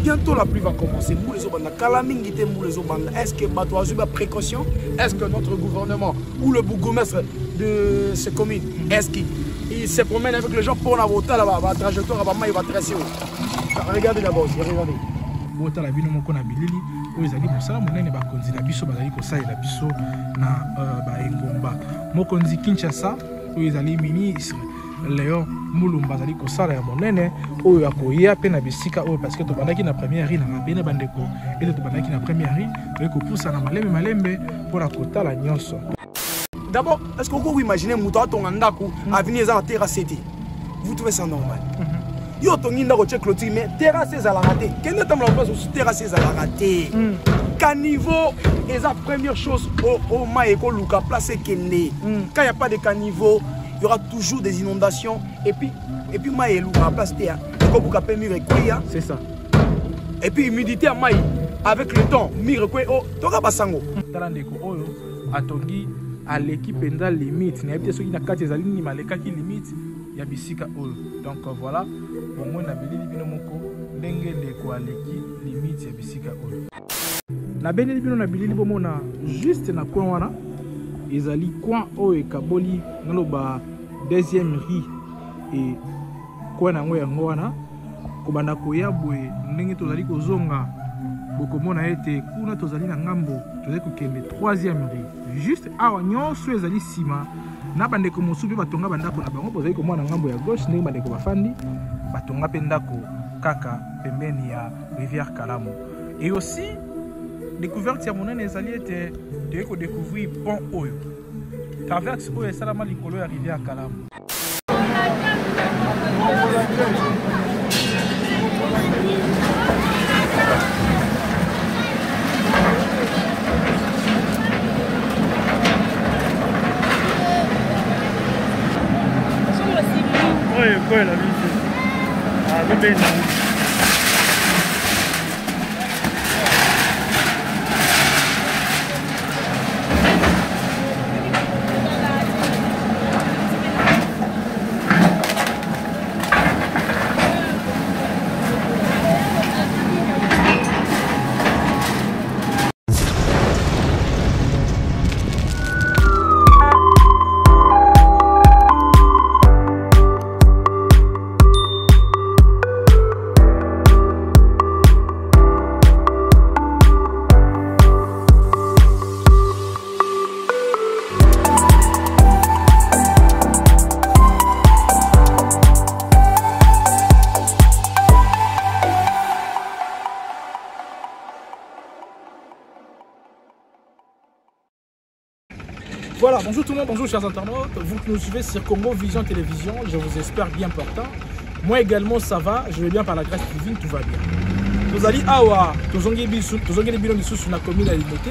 Bientôt la pluie va commencer. Est-ce que Bato a eu précaution? Est-ce que notre gouvernement ou le bourgmestre de ces communes, est-ce qu'il se promène avec les gens pour la voter là-bas, la trajectoire il va tracer? Regardez d'abord, regardez. Bota la bino moko na bilili oyo ezali mosala monene bakonzi na biso bazali kosalela biso na baengomba mokonzi Kinshasa oyo ezali ministre Léon Mulumba azali kosala ya monene oyo akoya pe na bisika oyo parce que tobandaki na première ri na bene bandeko et tobandaki na première ri oyo kopusa na malembe pour kotala nyonso. D'abord, est-ce que vous pouvez imaginer Mouta Tongandako avenir à terrasser? Vous trouvez ça normal? Yo Tonginda ko clôture mais terrasser à la raté. Quel est la place où terrasser à la raté? Caniveau est la première chose au Maïko Luka placé Kende. Quand il n'y a pas de caniveau, il y aura toujours des inondations et puis Maïko Luka place terre. C'est ça. Et puis humidité à Maï avec le temps, Mirekoy oh Toga Basango. Talandeko oyo atongi à l'équipe enda limite. N'a pas ceux qui n'a qu'à tes alignes maleka qui limite. Ya bisika oyo. Donc voilà, au moins na bilili bino moko ndenge ndeko aleki limite ya bisika oyo. Na beneli bino na bilili bomona juste na coin wana ezali coin oyo ekaboli naloba deuxième riz et coin nango yango wana kobanda koya boye ndenge tozali kozonga bokomona ete kuna tozali na ngambo tozali kokende troisième riz juste awa nyonso ezali sima na bandeko mosusu batonga bandako na bango bozali komona ngambo ya gauche ndenge bandeko bafandi batonga pe ndako kaka pembeni ya rivière Kalamu. Et aussi découverte ya monene ezali ete toyei kodécouvrir pont oyo traverse oyo esalama likolo ya rivière Kalamu. Quoi la vie? Ah, bien. Voilà, bonjour tout le monde, bonjour chers internautes, vous qui nous suivez sur Congo Vision Télévision, je vous espère bien portant. Moi également ça va, je vais bien par la grâce divine, tout va bien. Vous allez awa, tous les bilans sur la commune à l'unité,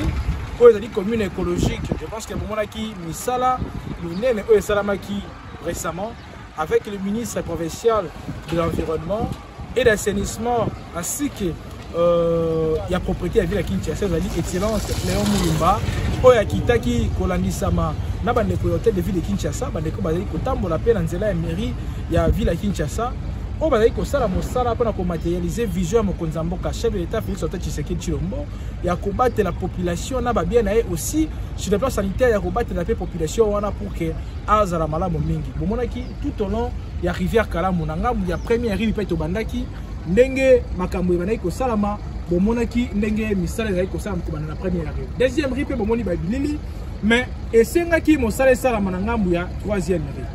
où est la commune écologique, je pense que moment qui misala, l'unité est salamaki récemment, avec le ministre provincial de l'environnement et l'assainissement, ainsi que il y a propriété à ville à Kinshasa, excellence Léon Mulumba, oya kitaki kolandisama na bandeko hôtel de ville de Kinshasa, bandeko bazali kotambola pe na nzela ya mairie ya ville à Kinshasa, o bazali kosala mosala mpona komatérialiser vision ya mokonzi ya mboka chef de l'État Félix Antoine Tshisekedi Tshilombo ya kobatela la population na babien na aussi sur le plan sanitaire ya kobatela la population wana pour que azala malamu mingi. Bomonaki tout au long ya rivière Kalamu na ngambu ya première rive pe to bandaki ndenge makambo ebanayi kosalama bomonaki ndenge misala ezali kosalama kobanda na première rive. Deuxième rive pe bomoni babilili mais esengaki mosala esalama na ngambu ya troisième rive.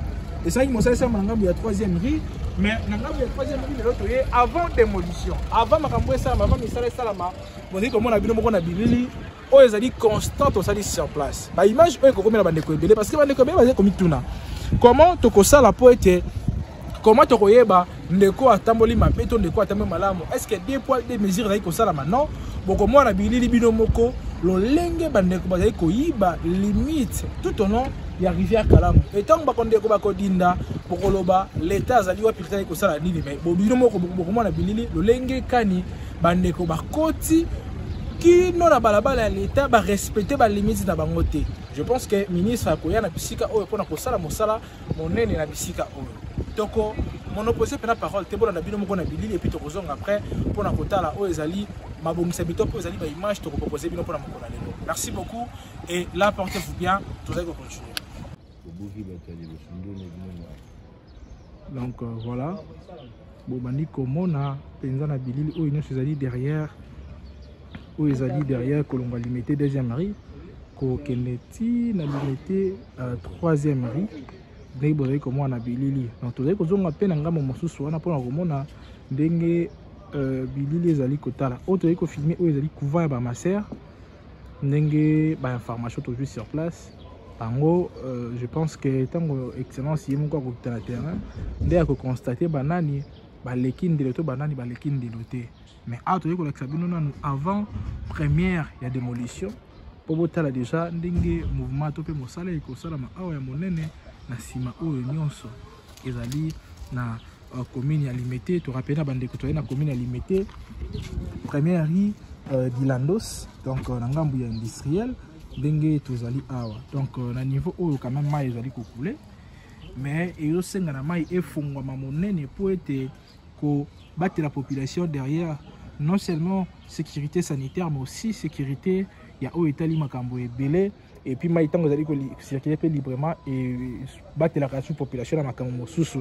Esengaki mosala esalama na ngambu ya troisième rive mais na ngambu ya troisième rive lelo toye avant démolition, avant makambo esalama, avant misala esalama bozali komona bino moko na bilili oyo ezali constant osali sur place. Ba image oyo kokomela bandeko ebele parce que bandeko ebele bazali komituna comment tokosala po ete comment tu koyeba ndeko atamboli mapeto ndeko atamboli malamu, est-ce que des poids des mesures là ko sala maintenant boko mona bilili bino moko lolenge bandeko bazali koyiba limite tout au long ya rivière Kalamu. Et tant que bandeko bakodinda pokoloba l'état azali wa pilita ko sala nini mais bobino moko bokomona bilili lolenge kani bandeko bakoti qui non la balabala à l'état ba respecter ba limite na bango te. Je pense que ministre akoya na bisika oyo pona ko sala mosala monene na bisika oyo. Toko monoposé pena parole te bona na bino moko na bilili et puis to kozonga après pona kotala oyo ezali mabongisa bito po ezali ba image to proposer bino pona moko na lelo. Merci beaucoup et là portez-vous bien, tout ça va continuer. Donc voilà. Bon bandi komona penza na bilili oyo nyonso ezali derrière oyo ezali derrière kolonga limité deuxième rue ko keneti na limité troisième rue ndenge bozali komona na bilili. Donc tozali kozonga pe na ngambo mosusu wana mpona komona ndenge bilili ezali kotala oyo tozali kofilme oyo ezali couvent ya bamaser ndenge bainformation tozwi sur place bango. Je pense que tango excellence ye moko akokita na terrain nde akokonstate banani baleki ndelo to banani baleki ndelo te. Mais awa tozali kolakisa bino nanu avant première ya démolition po botala déjà ndenge mouvement to mpe mosala ekosalama awa ya monene na nsima oyo nyonso ezali na commune ya Limete. To rappela bandeko toyei na commune ya Limete première rue d'Ilandos, donc na ngambu ya industriel ndenge tozali awa. Donc na niveau oyo quand même mai ezali kokule mais ezosenga na mai efungwama monene po ete ko battre la population derrière non seulement sécurité sanitaire mais aussi sécurité ya oyo etali makambo ebele et puis mai tango ezali ko circuler pe librement et battre la population na makambo mosusu.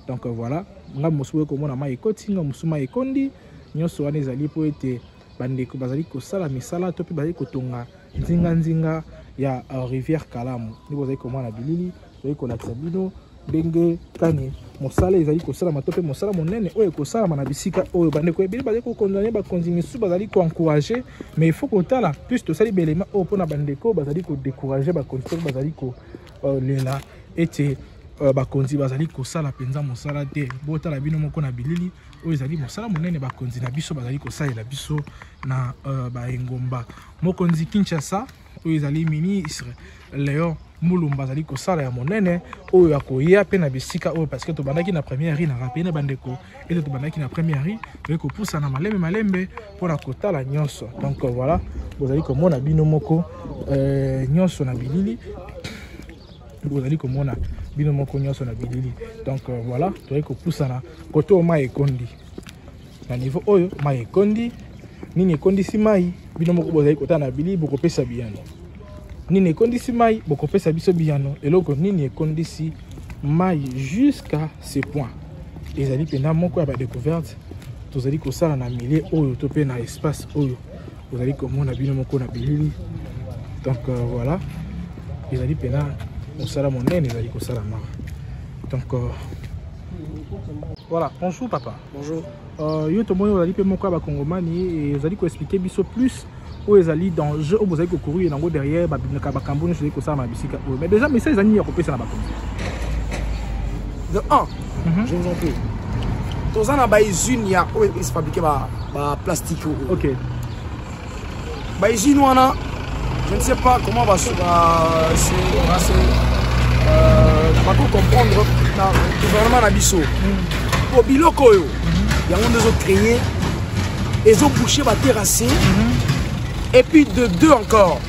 Donc voilà ngambo mosusu ko mona mai ekoti ngambo mosusu mai ekondi nyonso wana ezali po ete bandeko bazali kosala misala to pe bazali kotonga nzinga ya rivière Kalamu. Ni bozali komona bilili bazali kolakisa bino ndenge kani mosala ezali kosala matope mosala monene oyo kosala na bisika oyo bandeko ebele bazali kokondamner bakonzi misusu bazali koencourager mais il faut kotala plus tosali belema oyo mpona bandeko bazali kodécourager bakonzi to bazali kolela ete bakonzi bazali kosala penza mosala te. Botala bino moko na bilili oyo ezali mosala monene bakonzi na biso bazali kosalela biso na baengomba. Mokonzi Kinshasa oyo ezali ministre Léon Mulumba bazali kosala ya monene oyo akoya pe na bisika oyo parce que tobandaki na première rue na rapena bandeko et tobandaki na première rue to kopusa na malembe pona kotala nyonso. Donc voilà bozali komona bino moko nyonso na bilili bozali komona bino moko nyonso na bilili. Donc voilà to kopusa na koto mai ekondi na niveau oyo mai ekondi nini ekondi si mai bino moko bozali kotana na bilili bokopesa biyano nini ekondisi mai bokopesa biso biyano eloko nini ekondisi mai jusqu'à ce point ezali pena moko ya badécouverte tozali kosala na milieu oyo to pe na espace oyo ozali komona bino moko na bilili. Donc voilà ezali pena mosala monene ezali kosala mara. Donc voilà. Bonjour papa. Bonjour. Yo tomoni ozali pe moko ya bakongomani et ozali koexpliquer biso plus où ils allaient dans le jeu où vous avez couru et dans derrière bakambo ne sais que ça ma bisika mais déjà mais ça les amis à couper ça na bakambo de 1 je vous en prie tous en ba usine ya où ils fabriquer ba plastique. OK ba usine wana je ne sais pas comment va pas comprendre na gouvernement na biso au biloko yo ya on des autres créer et ont bouché ba terrasser. Et puis de deux encore,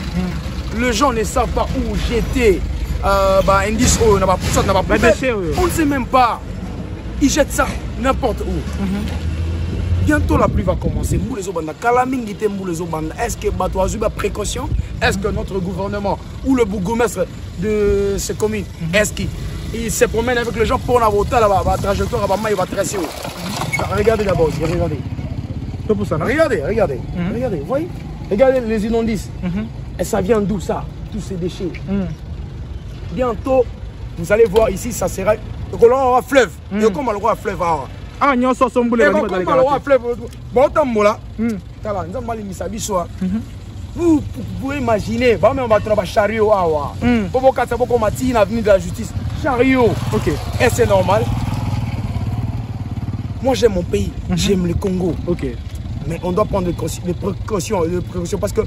les gens ne savent pas où jeter indice, on ne sait même pas. Ils jettent ça n'importe où. Bientôt la pluie va commencer. Est-ce que Batoazou a précaution? Est-ce que notre gouvernement ou le bourgmestre de ces communes, est-ce qu'il se promène avec les gens pour la voter la trajectoire, il va tracer? Regardez d'abord, regardez. Regardez, regardez, vous voyez? Regardez les immondices. Et ça vient d'où ça? Tous ces déchets. Bientôt, vous allez voir ici, ça sera un fleuve. Et comme on un fleuve. Ah, nous sommes en fleuve. Bon, vous pouvez imaginer, on va trouver un chariot. Pour vous casser beaucoup matin, l'avenue de la justice. Chariot. OK. Et c'est normal. Moi, j'aime mon pays. J'aime le Congo. OK. Mais on doit prendre des précautions parce que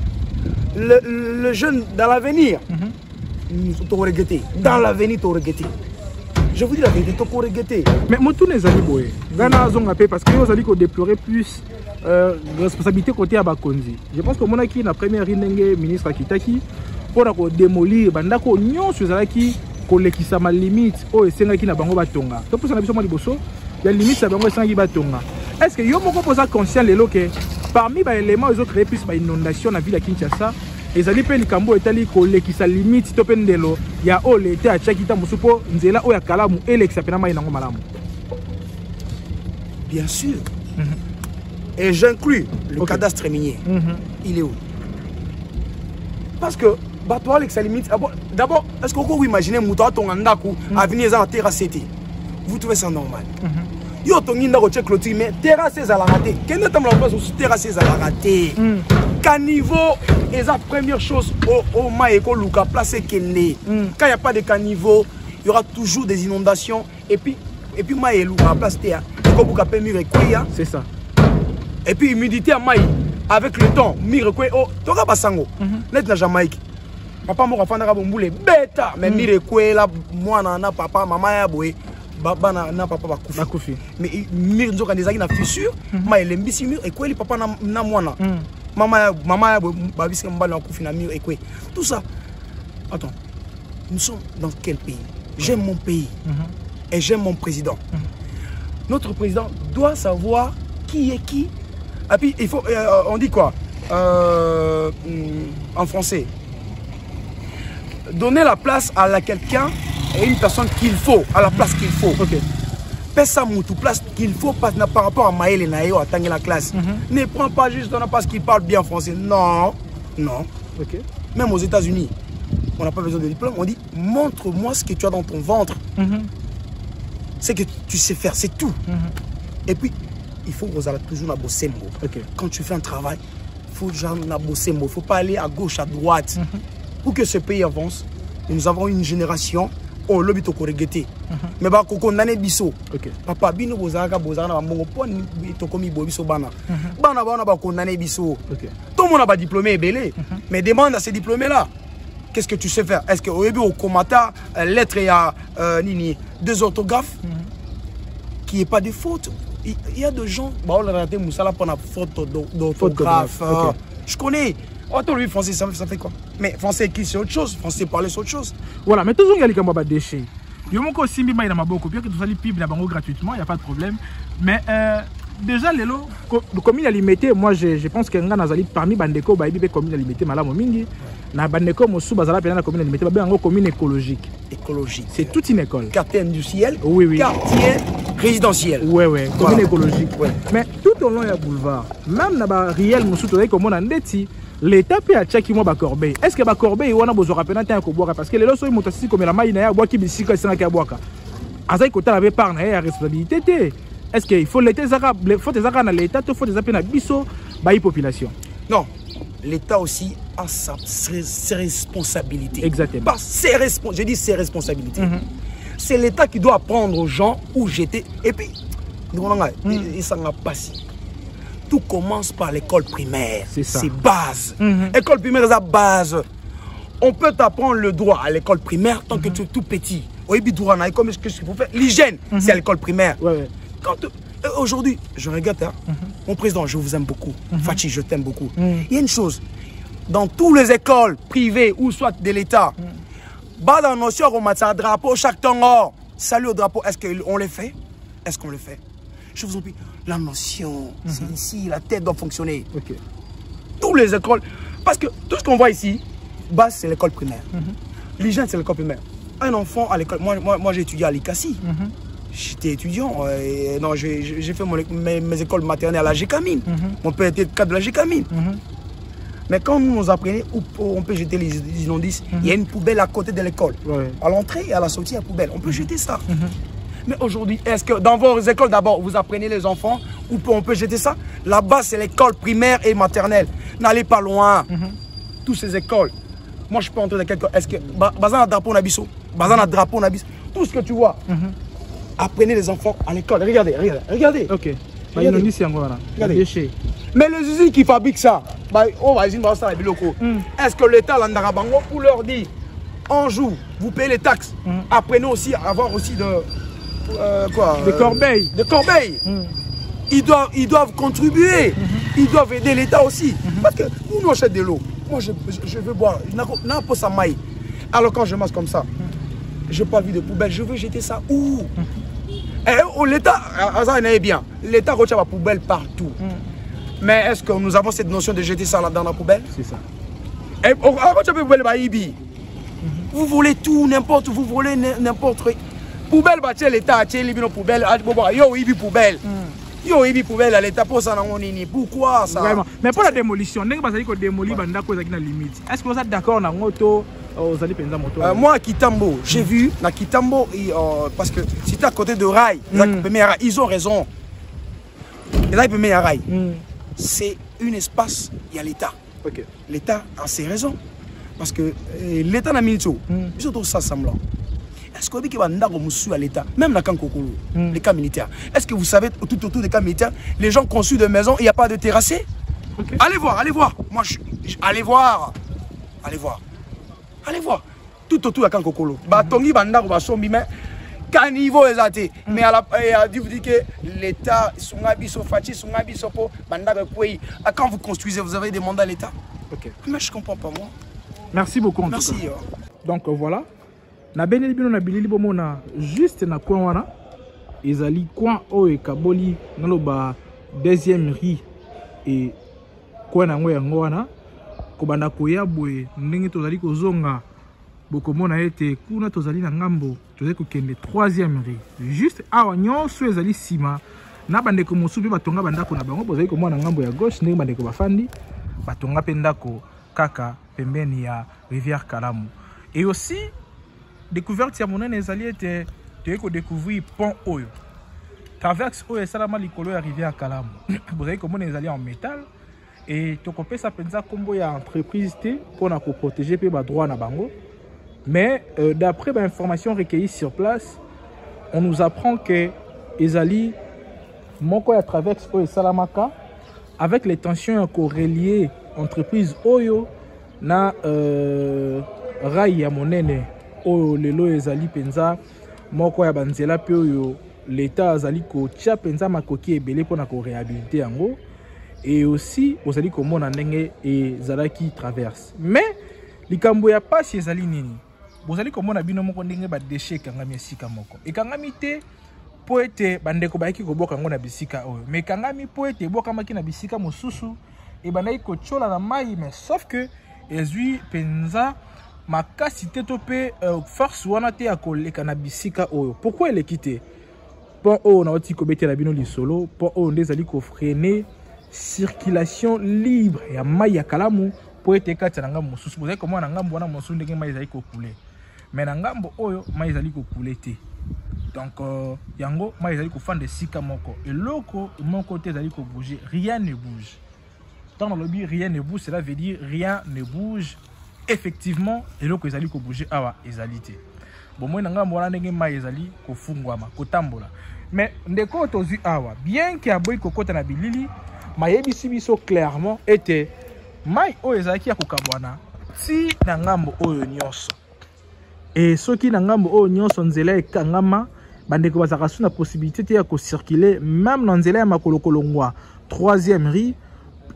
le jeune dans l'avenir, tu regretter. Dans l'avenir, tu regretter. Je vous dis la vérité, tu regretter. Mais moi, tout les amis, parce que vous allez déplorer plus responsabilité côté à Bakonzi. Je pense que mon acquis, la première ministre Kitaki, pour démolir, bandako nyon sur qui qui sa ma limite, oh et c'est qui na bango batonga. Donc pour ça, il y a limite ça bango qui batonga. Est-ce que yo moko posa conscient les que parmi les éléments ils ont créé plus inondation dans la ville de Kinshasa? Et ça dit que les cambo etali qui sa limite topendelo ya o l'été à Tchakita musupo nzela o ya kalamu elexa pena mai nango malamu. Bien sûr. Et j'inclus le cadastre minier. Il est où? Parce que bateau Alexa limite. D'abord, est-ce qu'on peut imaginer Mouta Tongandaku à venir à Terra City? Vous trouvez ça normal? Yo Tonginda au Tchèque Loti, mais Terra c'est à la raté. Quel est le place où Terra c'est à la raté? Caniveau est la première chose au Maïko Luka placé Kende. Quand il n'y a pas de caniveau, il y aura toujours des inondations. Et puis Maïko Luka place Terra. C'est ça. Et puis humidité à Maï. Avec le temps, Mirekwe, oh, Toga Basango, net la Jamaïque. Papa m'a fait un boulé bêta, mais Mirekwe, là, moi, nana, papa, maman, ya boué, baba, na papa, bakoufi. Mais Mirekwe, quand des agues na fissure, ma elle mbisi mur, et quoi, les papa, na moana. Maman, ya boué, babis, mbala, na koufi, na mur, et quoi. Tout ça. Attends, nous sommes dans quel pays? J'aime mon pays. Et j'aime mon président. Notre président doit savoir qui est qui. Et puis, il faut, on dit quoi en français? Donner la place à quelqu'un et une personne qu'il faut, à la place qu'il faut. Ok. Pesa moutou, place qu'il faut par rapport à Maël et Naïo, à Tanguy la classe. Ne prends pas juste parce qu'il parle bien français. Non, non. Ok. Même aux États-Unis, on n'a pas besoin de diplôme. On dit, montre-moi ce que tu as dans ton ventre. C'est que tu sais faire, c'est tout. Et puis, il faut toujours bosser. Quand tu fais un travail, il faut bosser. Il ne faut pas aller à gauche, à droite. Pour que ce pays avance, nous avons une génération. Oh, l'objet est corrigé. Mais bah, quand on a des bisous, papa, bino bozaka bozaka na mongo po ni tokomi bobiso bana. Bana bana ba qu'on a des bisous. Tout le monde a pas diplômé belé. Mais demande à ces diplômés là. Qu'est-ce que tu sais faire? Est-ce que au début au commentaire lettre il y a deux orthographes qui est pas de faute? Il y a des gens, bah on a raté Moussala pour la faute d'orthographe. Je connais. Oh, toi, lui, français, ça fait quoi? Mais français écrit, c'est autre chose. Français parler, c'est autre chose. Voilà, mais toujours, il y a les camarades déchets. Il y a mon aussi mis dans ma beaucoup. Bien que tu as les pibs gratuitement, il n'y a pas de problème. Mais déjà, les lots, comme il a limité, moi, je pense qu'il y a un parmi Bandeko, comme il a limité, Malamo Mingi. Na Bandeko, Moussou, Bazala, la commune limité, une commune écologique. Écologique. C'est toute une école. Quartier industriel. Oui, oui. Quartier résidentiel. Oui, oui. Commune écologique. Ouais. Mais tout au long, il y a boulevard. Même dans le réel, Moussou, comme on a dit, l'État peut acheter moi Bakorbeil. Est-ce que Bakorbeil on a besoin de rappeler un peu parce que les lois sont montées comme la maille n'a bois qui bicycle c'est un kaboaka. Azai côté la part na responsabilité. Est-ce qu'il faut l'État faut des arabes dans l'État faut des appels à biso baï population. Non, l'État aussi a ses responsabilités. Exactement. Pas ses je dis ses responsabilités. C'est l'État qui doit apprendre aux gens où j'étais et puis il s'en a passé. Tout commence par l'école primaire. C'est base. École primaire, c'est la base. On peut t'apprendre le droit à l'école primaire tant que tu es tout petit. Comme ce qu'il faut faire. L'hygiène, c'est à l'école primaire. Aujourd'hui, je regarde, mon président, je vous aime beaucoup. Fachi, je t'aime beaucoup. Il y a une chose. Dans toutes les écoles privées ou soit de l'État, dans la notion, on met un drapeau chaque temps. Salut au drapeau. Est-ce qu'on le fait? Est-ce qu'on le fait? Je vous en prie, la notion, c'est ici, la tête doit fonctionner. Toutes les écoles, parce que tout ce qu'on voit ici, base c'est l'école primaire. L'hygiène c'est l'école primaire. Un enfant à l'école, moi j'ai étudié à l'ICASI. J'étais étudiant, j'ai fait mes écoles maternelles à la GECAMINE. Mon père était cadre de la GECAMINE. Mais quand nous apprenons où on peut jeter les immondices, il y a une poubelle à côté de l'école. À l'entrée et à la sortie, il y a une poubelle. On peut jeter ça. Mais aujourd'hui, est-ce que dans vos écoles d'abord, vous apprenez les enfants où on peut jeter ça? Là-bas, c'est l'école primaire et maternelle. N'allez pas loin. Toutes ces écoles. Moi, je peux entrer dans quelque... Est-ce que... Bazan a drapeau nabiso. Bazan a drapeau nabiso. Tout ce que tu vois. Apprenez les enfants à l'école. Regardez. Ok. Regardez. Mais les usines qui fabriquent ça, Est-ce que l'État l'andara bango pour leur dire un jour vous payez les taxes, apprenez aussi à avoir aussi de des corbeilles. Des corbeilles. Ils doivent contribuer, ils doivent aider l'État aussi. Parce que nous achètons de l'eau. Moi je veux boire, alors quand je marche comme ça, je n'ai pas vu de poubelle, je veux jeter ça où? L'État, bien, l'État retient la poubelle partout. Mais est-ce que nous avons cette notion de jeter ça dans la poubelle? C'est ça. Vous volez tout, n'importe, vous volez n'importe quoi. Poubelle, l'État a tiré les poubelles, poubelle. Yo, il poubelle à l'État pour ça. Pourquoi ça? Vraiment. Mais pour la démolition, est-ce que vous êtes d'accord dans moto? Moi à Kitambo, j'ai vu na Kitambo parce que c'était à côté de rail, ils ont raison. C'est un espace, il y a l'État. L'État a ses raisons. Parce que l'État n'a mis tout. Ils sont tous ça semblant. Est-ce que vous avez à l'État, même dans les camps militaires? Est-ce que vous savez, tout autour des camps militaires, les gens conçus de maisons, il n'y a pas de terrassés? Allez voir. Moi, allez voir. Tout autour de camp Kokolo. Batongi banda ko basombi mais caniveau ezate. Mais à vous dit que l'État sungabi so fati sungabi sopo banda ko quand vous construisez, vous avez demandé à l'État. Mais je comprends pas moi. Merci beaucoup. Merci. Donc voilà. Na beneli bino na bilili bomona juste na coin wana ezali coin oyo kaboli naloba deuxième rue et coin nango yango wana kobanda koya boye ndenge tozali kozonga bokomona ete kuna tozali na ngambo tozali kokende troisième rue juste awa nyonso ezali sima na bandeko mosusu mpe batonga bandako na bango bozali komona na ngambo ya gauche ndenge bandeko bafandi batonga mpe ndako kaka pembeni ya rivière Kalamu. Et aussi découverte ya monene ezali ete toyei kodécouvrir pont oyo traverse oyo esalama likolo ya rivière Kalamu. Bozali komona ezali en métal et tokopesa penza kombo ya entreprise te mpona koprotéger mpe badroit na bango. Mais d'après l'information recueillie sur place, on nous apprend que ezali moko ya traverse oyo esalamaka avec les tensions correliées entreprise oyo na rail ya monene oyo lelo ezali penza moko ya banzela pe oyo l'État azali kotia penza makoki ebele mpona koréhabiliter yango. Et aussi ozali komona ndenge ezalaki traverse. Mais likambo ya pasi ezali nini? Bozali komona bino moko ndenge ba déchet ekangami esika moko. Ekangami te po ete bandeko bayaki koboka yango na bisika oyo. Mais ekangami po ete ebokamaki na bisika mosusu e bandaki kochola na mai, mais sauf que ezwi penza makasi te to pe force wana te ya koleka na bisika oyo. Pourquoi eleki te? Pont oyo na oti kobetela bino lisolo, pont oyo nde ezali kofrener circulation libre ya mai ya Kalamu po ete kati na ngambo mosusu. Bozali komona na ngambo wana mosusu ndenge mai ezali kokule, mais na ngambo oyo mai ezali kokule te. Donc yango mai ezali kofanda esika moko eloko moko te ezali kobouger, rien ne bouge. Dans le lobby rien ne bouge, cela veut dire rien ne bouge. Effectivement eloko ezali kobouger awa ezali te. Bon moi na ngambo wana ndenge mai ezali kofungwama kotambola. Mais ndeko tozui awa bien que aboyi kokota na bilili mayebisi biso clairement ete mai oyo ezalaki ya kokabwana ti na ngambo oyo nyonso. Et soki na ngambo oyo nyonso nzela ekangama bandeko bazaka su na possibilité te ya kocirculer même na nzela ya makolokolo ngwa troisième rue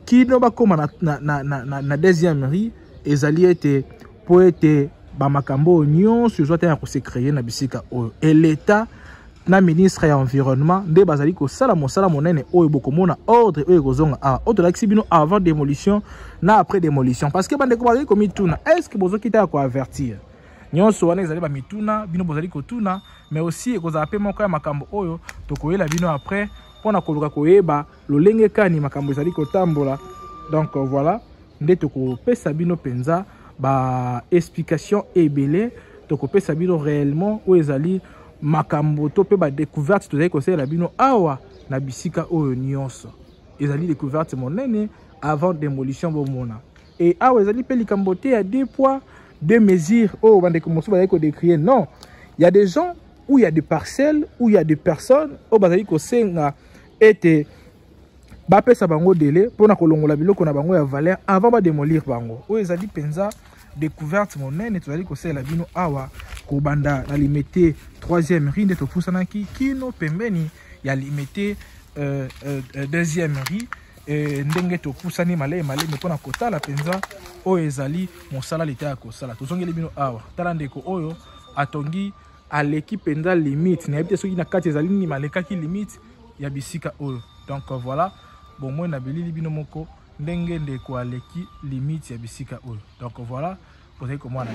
kino bakoma na deuxième rue ezali ete po ete bamakambo oyo nyonso ezwa te ya kosekréer na bisika oyo. Et l'État na ministre ya environnement nde bazali kosala mosala monene oyo bokomona ordre oyo kozonga awa otolakisi bino avant démolition na après démolition. Parce que bandeko bazali komituna est-ce que bozokita ya koavertir nyonso wana ezali bamituna bino bozali kotuna, mais aussi ekozala pe moko ya makambo oyo tokoyela bino après mpona koluka koyeba lolenge kani makambo ezali kotambola. Donc voilà nde tokopesa bino penza ba explication ebele, tokopesa bino réellement oyo ezali makambo to pe ba découverte tozali kosalela bino awa na bisika oyo nyonso ezali découverte monene avant démolition bomona. Et awa ezali pe likambo te ya deux poids deux mesures oyo bandeko mosusu bazali kodécrire. Non, il y a des gens où il y a des parcelles où il y a des personnes oyo bazali kosenga ete bapesa bango délai mpona kolongola biloko na bango ya valeur avant badémolir bango. Oyo ezali mpenza découverte monene tozali kosalela bino awa kobanda na limete 3e riz nde topusanaki kino pembeni ya limete 2e riz ndenge topusani malai mpona kotala mpenza oyo ezali mosala leta ya kosala. Tozongeli bino awa tala ndeko oyo atongi aleki mpenza limite nayebi te soki na kati ezali nini malekaki limite ya bisika oyo. Donc voilà bomoi na bilili bino moko ndenge ndeko aleki limite ya bisika oyo. Donc voilà bozali komona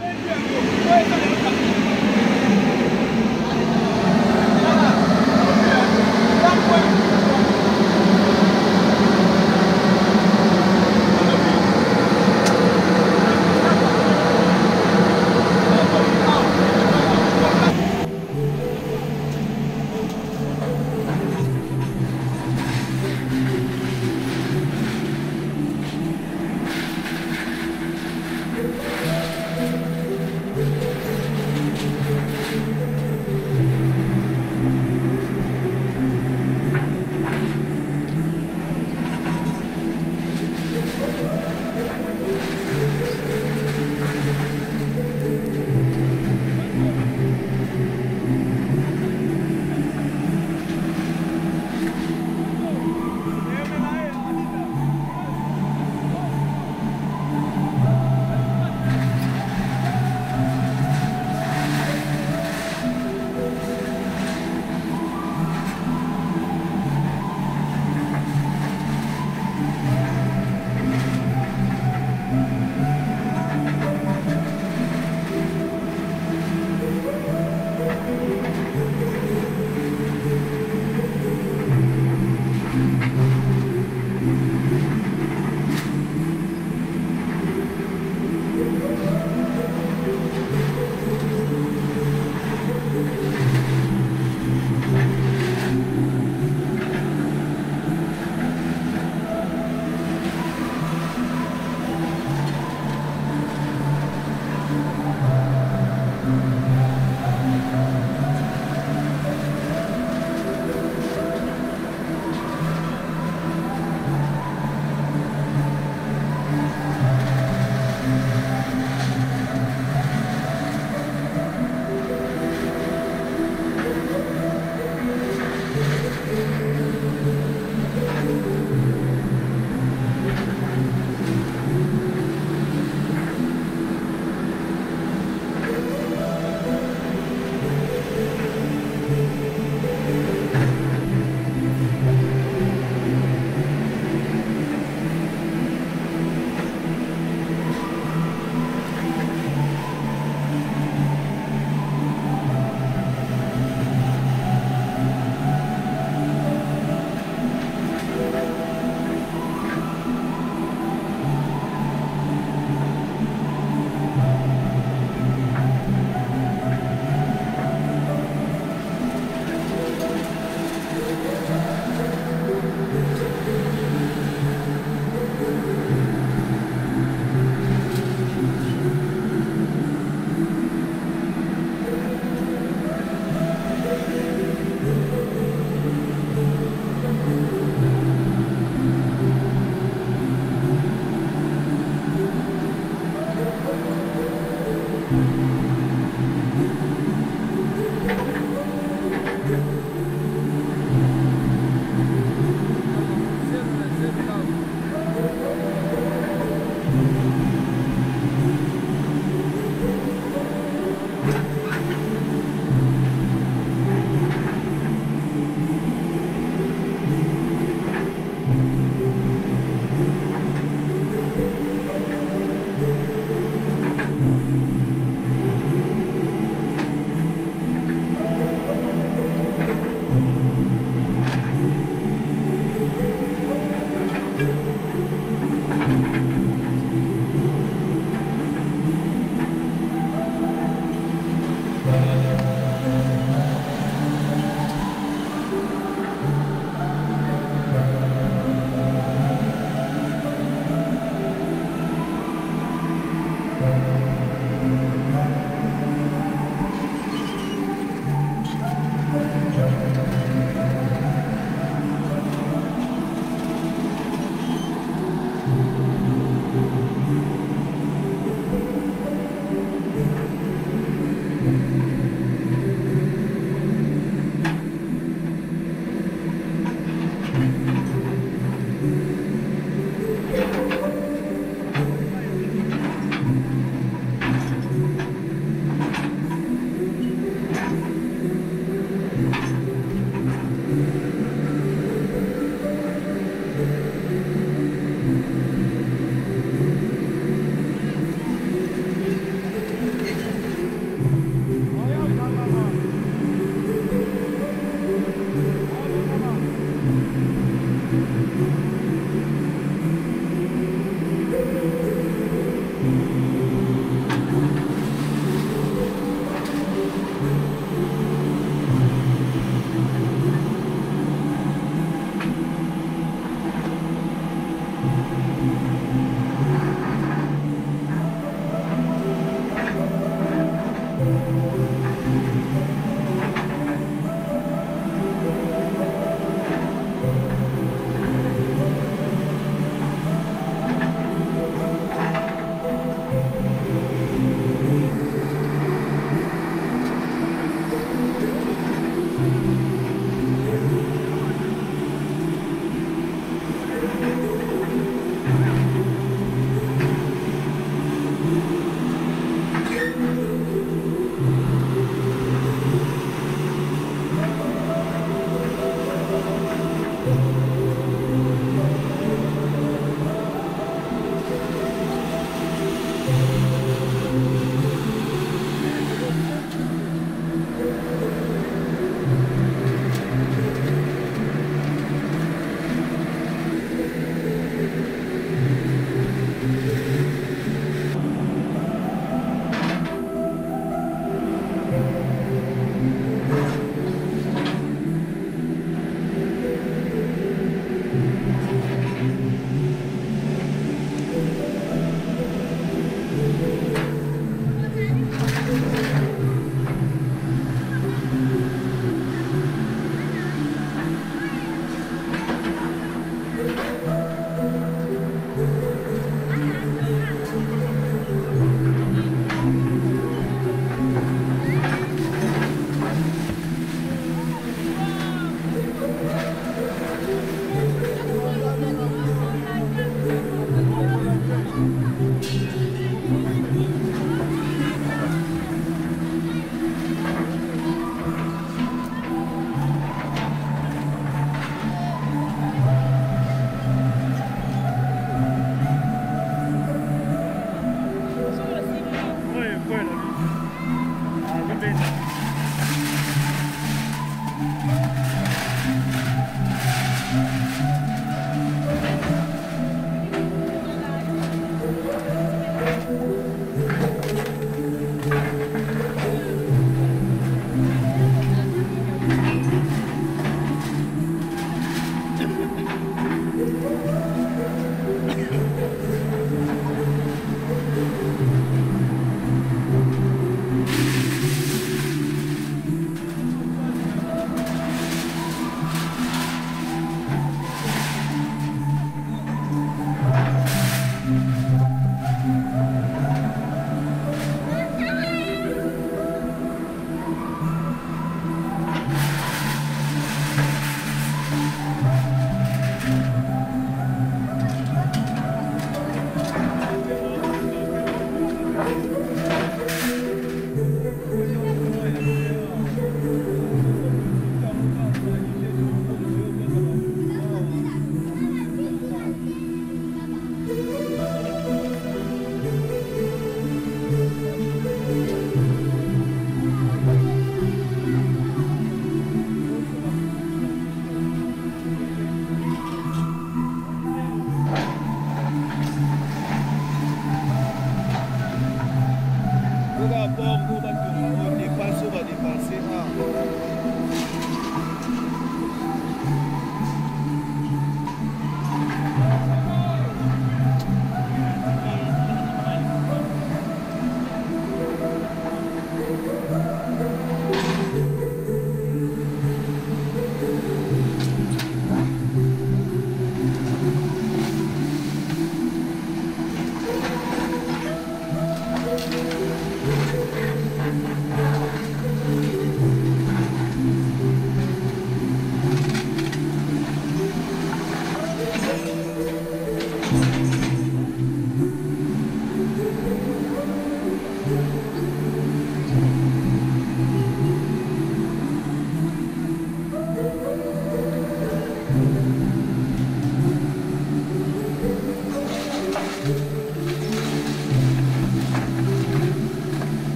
Ah,